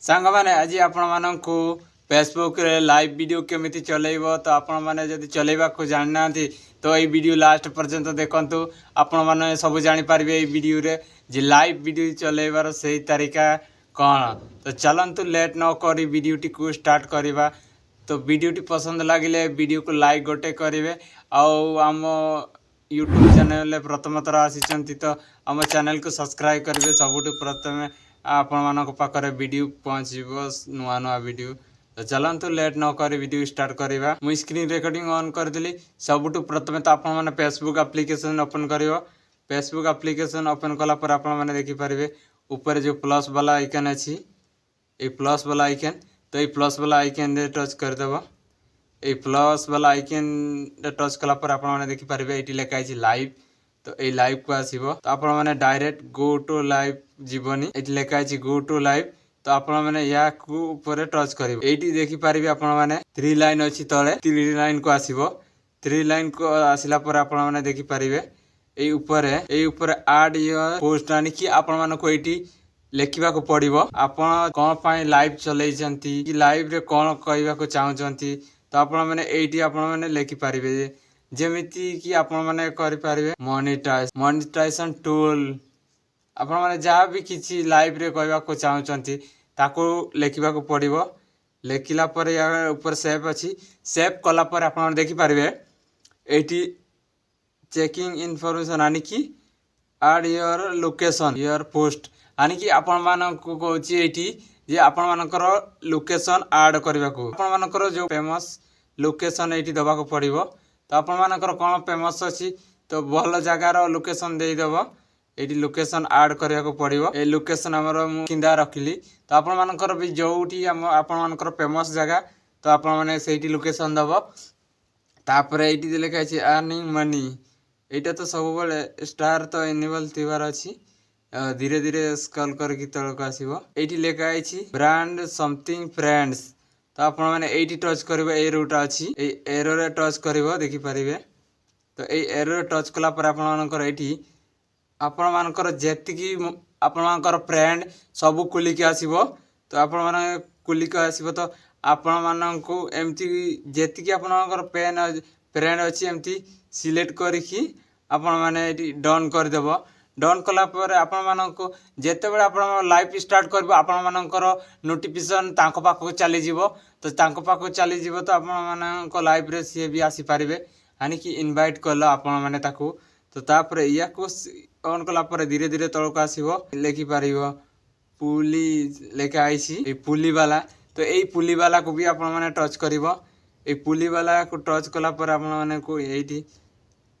सांग मैंने आज आपण को फेसबुक रे लाइव वीडियो केमिति चलेइबो तो आपण माने जदि चलेइबा को जानना तो ये वीडियो लास्ट पर्यंत देखंतु आपण माने सब जानि पारबे ए वीडियो रे जे लाइव वीडियो चलेइबार सही तरीका कौन। तो चलंतु लेट न करी वीडियोटी को स्टार्ट करवा। तो वीडियोटी पसंद लगिले वीडियो को लाइक गोटे करेंगे। आम यूट्यूब चैनल प्रथम थर आसी तो आम चैनल को सब्सक्राइब करेंगे। सबुठ प्रथम आपण पाखे वीडियो पहुँचो नुआ नुआ वीडियो। तो चलतु लेट न कर वीडियो स्टार्ट करवा। मुझे स्क्रीन रिकॉर्डिंग ऑन करदेली। सबुठ प्रथम तो आपण फेसबुक एप्लिकेशन ओपन कर। फेसबुक एप्लिकेशन ओपन कलापर आपण देखिपारे ऊपर जो प्लस वाला आइकन अच्छी ये प्लस वाला आइकन। तो ये प्लस वाला आइकन टच करदेव। ये प्लस वाला आइकन टच कलापर आपण देखिपारे ये लिखाई लाइव। तो ये लाइव को आसो तो आपण मैंने डायरेक्ट गो टू लाइव जीवनी ये लिखाई गो टू लाइव। तो आपण मैंने या ऊपर टच कर देखिपारे आपण मैंने 3 लाइन अच्छी तले 3 लाइन को आसो। 3 लाइन को आसला आपण मैंने देखिपारे ये ऊपर आड योर पोस्ट आनी कि आपण मानको एटी लेखिबा को पड़िबो। आपण कोन पाई लाइव चलैछंती कि लाइव रे कोन कहबा को चाहछंती तो आपण माने एटी आपण माने लेखि पारिबे। जेमिति कि आपण माने करि पारिबे मोनेटाइजेशन टूल। आपण माने जहाँ भी किछि लाइव रे कहबा को चाहछंती ताको लेखिबा को पड़िबो। लेखिला पर या ऊपर सेव अछि। सेव कला पर आपण देखि पारिबे एटी चेकिंग इनफॉरमेशन आनी कि आड योर लोकेशन योर पोस्ट आनी कि आपण मानको कहूची एटी जे आपण मानकर लोकेशन ऐड करबा को आपण मानकर जो फेमस लोकेशन एटी दबा को पड़िबो। तो आपण मानकर कोन फेमस अछि तो भल जगार लोकेशन दे देबो। एटी लोकेशन ऐड करबा को पड़िबो। ए लोकेशन हमर मु किंदा रखिली तो आपण मानकर भी जोठी आपण मानकर फेमस जगह तो आपण माने सेठी लोकेशन दबो। तापर एटी लिखा अछि अर्निंग मनी। एटा तो सब बड़े स्टार तो इनेबल थिबार अछि। धीरे धीरे स्क्रॉल करके तलक आसीबो। एटी लेखा आइछि ब्रांड समथिंग फ्रेंड्स। तो आपण माने एटी टच करबो। ए रूट अछि ए एरो रे टच करबो देखि परिबे। तो ए एरो रे टच कला पर आपण मानकर एटी आपण मानकर जेतिकी आपण मानकर फ्रेंड सब कुली के आसीबो। तो आपण माने कुली के आसीबो तो आपण माननको एमती जेतिकी आपण मानकर फ्रेंड अछि एमती सिलेक्ट करिकि आपण माने एटी डन कर देबो। डन कला पर आपण मानको जेते बेले आपण लाइव स्टार्ट करबो आपण मानकर नोटिफिकेशन तांको पाखो चली जीवो। तो तांको पाखो चली जीवो तो आपण मानको लाइव रे सी भी आसी पारिबे यानी कि इनवाइट करलो आपण माने ताको। तो तापर या को ऑन कला पर धीरे धीरे तळक आसीबो। लेखि पारिबो पुली लेखा आइछि ए पुली वाला। तो ए पुली वाला को भी आपण माने टच करिवो। ए पुली वाला को टच कला पर आपण माने को एठी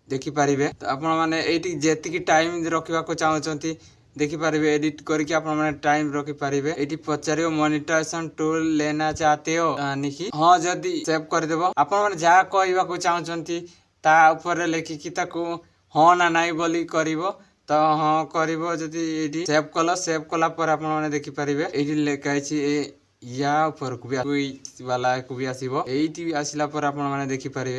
देखिपारे। तो आपण मैंने ये जेतिकी टाइम रखा को चाहते देखिपारे एडिट करके आपण मैंने टाइम रखिपारे। ये पचार मोनेटाइजेशन टूल लेना चाहते हो यानी हाँ जदि सेव करदेव आपण मैंने जहाँ कहवा को चाहते ता ऊपर लिखिकी हाँ ना नाई बोली करिवो। तो हाँ करिवो जदि ये सेव कल सेव कला पर आपण मैंने देखिपारे ये लिखाई या ऊपर को भी वाला को भी आसीबो। एठी आसिला पर आपण मैंने देखिपारे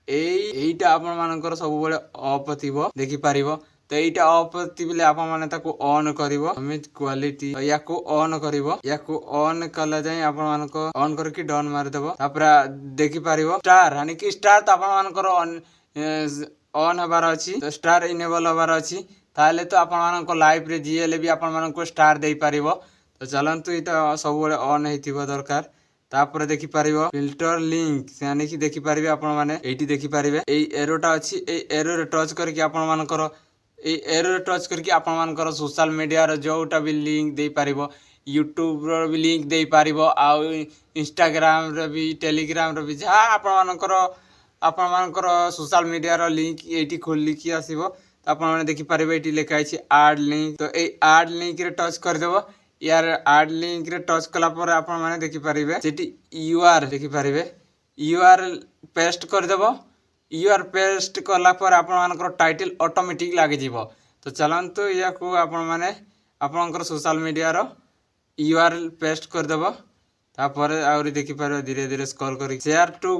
एटा आपण मानकर सब बेले ऑफ थिबो देखिपारिबो। तो एटा ऑफ थिबले आपण माने ताको ऑन करिवो। इमेज क्वालिटी या को ऑन करिवो। या को ऑन कला जाय आपण मानको ऑन करके डन मार देबो। तापर देखिपारिबो स्टार यानी कि स्टार तो आपण मानकर ऑन हबार अछि। तो स्टार इनेबल हबार अछि ताले तो आपण मानको लाइव रे जीएल भी आपण मानको स्टार देई पारिबो। तो चलंतु एटा सब बेले ऑन हेतिबो दरकार। तापर देखिपारे फिल्टर लिंक यानी कि देखिपारे आपण माने एटी देखिपारे ए एरोटा अछि ए एरो रे टच करके आपण मानकर ए एरो रे टच करके आपण मानकर सोशल मीडिया रो जोटा भी लिंक देई पारिबो। यूट्यूब रो भी लिंक देई पारिबो आ इंस्टाग्राम रो भी टेलीग्राम रो भी जहाँ आपण मानकर सोशल मीडिया रो लिंक एटी खोली की आसीबो। तो आपण माने देखिपारे एटी लिखा अछि ऐड लिंक। तो ए ऐड लिंक रे टच कर देबो। यार ऐड लिंक रे टच कला पर आपण माने देखि पारिबे जेटी यूआर देखि पारिबे यूआर पेस्ट कर देबो। यूआर पेस्ट कला पर आपण मानकर टाइटल ऑटोमेटिक लागे जीवो। तो चलंतु या को आपण माने आपनकर सोशल मीडिया रो यूआर पेस्ट कर देबो। तापर आउरी देखि पारिबे धीरे धीरे स्क्रॉल करी शेयर टू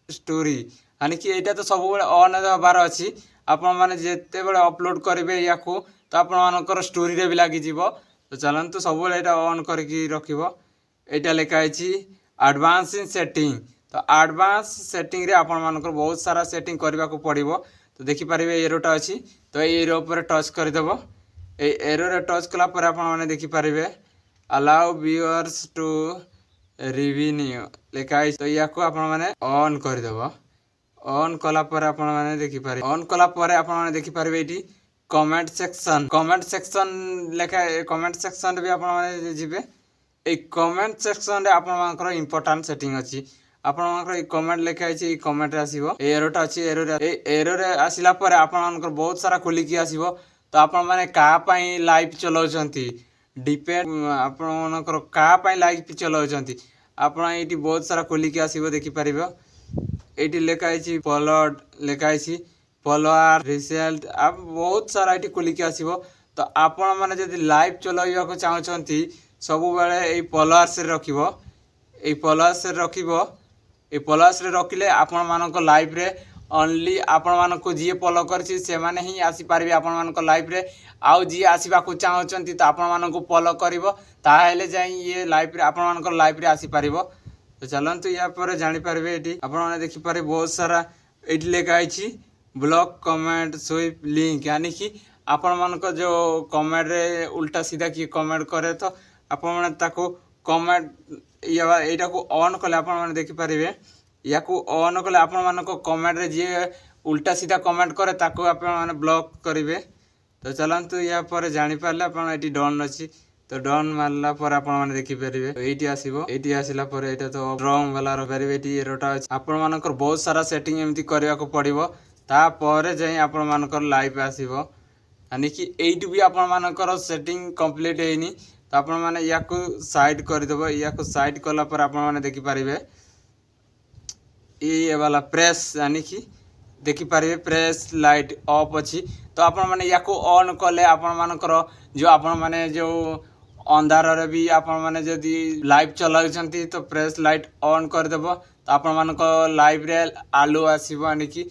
स्टोरी यानी कि एटा तो सब बेले ऑन हबार अछि। आपण माने जेते बेले अपलोड करिवे या को तो आपण मानकर स्टोरी रे भी लागी जीवो। तो चलंतु सब बेले एटा ऑन करके रखिबो। एटा लिखा है एडवांस इन सेटिंग। तो एडवांस सेटिंग रे आपण मानकर बहुत सारा सेटिंग करबा को पड़िबो। तो देखि पारिबे एरोटा अछि तो ए एरो ऊपर टच कर देबो। ए एरो रे टच कला पर आपण माने देखि पारिबे अलाउ व्यूअर्स टू रिव्यू लिखा है। तो या को आपण माने ऑन कर देबो। ऑन कला पर आपण माने देखि पारिबे ऑन कला पर आपण माने देखि पारिबे एटी कमेंट सेक्शन लेखा कमेंट सेक्शन भी आपण माने जिबे। ए कमेंट सेक्शन रे आपण मानकर इंपोर्टेंट सेटिंग अछि। आपण मानकर ए कमेंट लेखा है कमेंट रे आसीबो। ए एरोटा अछि एरो रे आसिला पर आपण मानकर बहुत सारा खोली की आसीबो। तो आपण माने का पई लाइव चलाउछंती डिपेंड आपण मानकर का पई लाइव चलाउछंती आपण एटी बहुत सारा खोली की आसीबो देखि पारिबो। एटी लेखा है फॉलोड लेखा है फॉलोअर रिजल्ट आप बहुत सारा एटी खोली की आसीबो। तो आपण माने जदि लाइव चलाइबा को चाहछंती सब बेले ए फॉलोअर्स रे रखिबो। ए फॉलोअर्स रे रखिबो। ए फॉलोअर्स रे रखिले आपण मानको लाइव रे ओनली आपण मानको जी फॉलो करछि से माने ही आसी पारबे आपण मानको लाइव रे। आउ जी आसीबा को चाहछंती तो आपण मानको फॉलो करिवो ताहेले जाई ये लाइव रे आपण मानको लाइव रे आसी पारिबो। तो चलंतु या पर जानि पारबे एटी आपण माने देखि पारे बहुत सारा एटी लेखा है ब्लॉक कमेंट स्वीप लिंक यानी कि आपण मानको जो कमेंट रे उल्टा सीधा की कमेंट करे तो आपण माने ताको कमेंट या एटा को ऑन कले आपण माने देखि पारिबे या को ऑन कले आपण मानको कमेंट रे जे उल्टा सीधा कमेंट करे ताको आपण माने ब्लॉक करिवे। तो चलंतु या पर जानि पारले आपण एटी डन अछि। तो डन मारला पर आपण माने देखि पारिबे एटी आसीबो। एटी आसिला पर एटा तो स्ट्रांग वाला रो पारिबे एटी एरोटा अछि। आपण मानकर बहुत सारा सेटिंग एमती करबा को पड़िबो ता पर जाई आपण मानकर लाइव आसीबो यानी कि एटी भी आपण मानकर सेटिंग कंप्लीट हेनी। तो आपण माने या को साइड कर देबो। या को साइड कला पर आपण माने देखि पारिबे ये वाला प्रेस यानी कि देखि पारिबे प्रेस लाइट ऑफ अछि। तो आपण माने या को ऑन कले आपण मानकर जो आपण माने जो अंधार रे भी आपण माने जदी लाइव चलाउछंती तो प्रेस लाइट ऑन कर देबो। तो आपण मानको लाइव रे आलो आसीबो यानी कि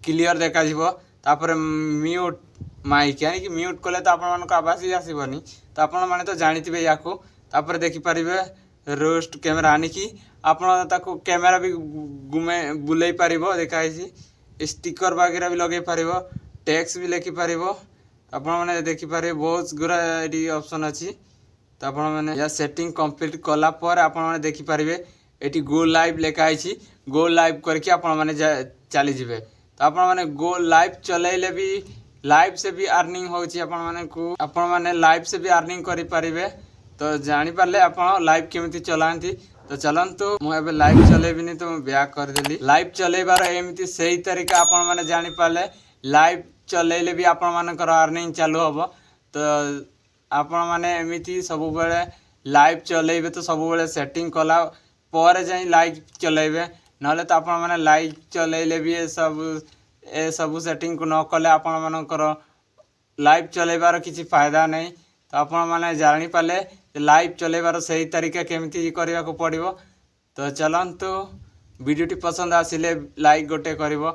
क्लियर देखा जिवो। तापर म्यूट माइक यानी कि म्यूट कले तो आपण मानको आवाज ही आसीबोनी। तो आपण माने तो जानिथिबे या को तापर देखि पारिबे रोस्ट कैमरा यानी कि आपण ताको कैमरा भी घुमे बुलाई पारिबो देखा है स्टिकर वगैरह भी लगे पारिबो टेक्स्ट भी लिखि पारिबो। आपण माने देखि पारिबे बहुत गुरा एडी ऑप्शन अछि। तो आपण माने या सेटिंग कंप्लीट कला पर आपण माने देखि पारिबे एटी गो लाइव लेखा है गो लाइव करके आपण माने चली जिवे। तो आपण माने गो लाइव चलेले भी लाइव से भी अर्निंग होची आपण माने को आपण माने लाइव से भी अर्निंग करि पारिबे। तो जानि पारले आपण लाइव केमिति चलांती। तो चलंतु मु एबे लाइव चलेबिनी तो बैक कर देली। लाइव चलेबार एमिति सही तरीका आपण माने जानि पारले लाइव चलेले भी आपण मानकर अर्निंग चालू हबो। तो आपण माने एमिति सब बेले लाइव चलेबे तो सब बेले सेटिंग कला पर जाई लाइव चलेबे नले तो आपण माने लाइव चलेले भी ए सब सेटिंग को न कले आपण मानकर लाइव चलेबार किसी फायदा नहीं। तो आपण माने जानि पाले लाइव चलेबार सही तरीका केमिति करबा को पड़िबो। तो चलंतु वीडियोटी पसंद आसिले लाइक गोटे करिवो।